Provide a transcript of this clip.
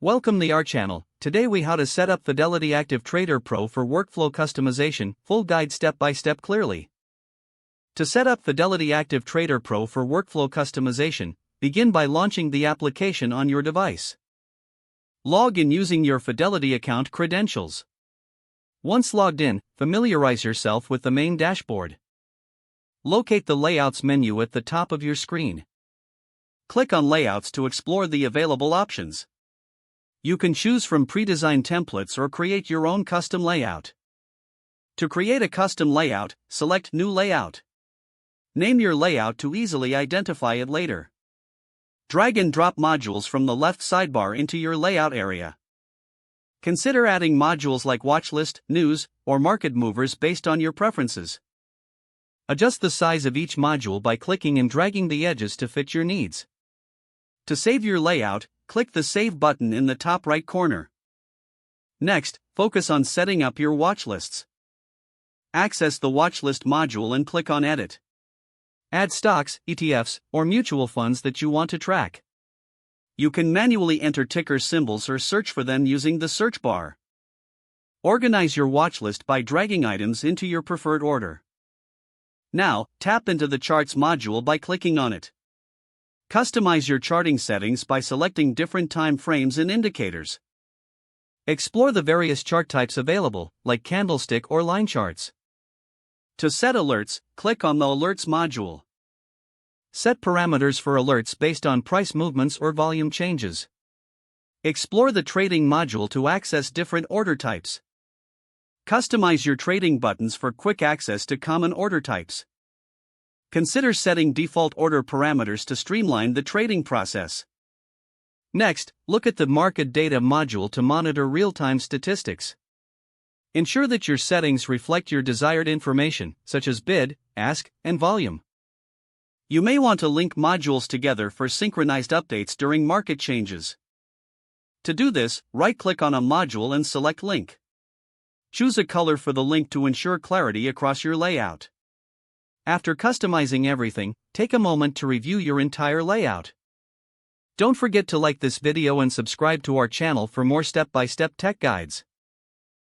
Welcome to our channel. Today we how to set up Fidelity Active Trader Pro for workflow customization, full guide step by step clearly. To set up Fidelity Active Trader Pro for workflow customization, begin by launching the application on your device. Log in using your Fidelity account credentials. Once logged in, familiarize yourself with the main dashboard. Locate the Layouts menu at the top of your screen. Click on Layouts to explore the available options. You can choose from pre-designed templates or create your own custom layout. To create a custom layout, select New Layout. Name your layout to easily identify it later. Drag and drop modules from the left sidebar into your layout area. Consider adding modules like Watchlist, News, or Market Movers based on your preferences. Adjust the size of each module by clicking and dragging the edges to fit your needs. To save your layout, click the Save button in the top right corner. Next, focus on setting up your watchlists. Access the watchlist module and click on Edit. Add stocks, ETFs, or mutual funds that you want to track. You can manually enter ticker symbols or search for them using the search bar. Organize your watchlist by dragging items into your preferred order. Now, tap into the Charts module by clicking on it. Customize your charting settings by selecting different time frames and indicators. Explore the various chart types available, like candlestick or line charts. To set alerts, click on the Alerts module. Set parameters for alerts based on price movements or volume changes. Explore the Trading module to access different order types. Customize your trading buttons for quick access to common order types. Consider setting default order parameters to streamline the trading process. Next, look at the Market Data module to monitor real-time statistics. Ensure that your settings reflect your desired information, such as bid, ask, and volume. You may want to link modules together for synchronized updates during market changes. To do this, right-click on a module and select Link. Choose a color for the link to ensure clarity across your layout. After customizing everything, take a moment to review your entire layout. Don't forget to like this video and subscribe to our channel for more step-by-step tech guides.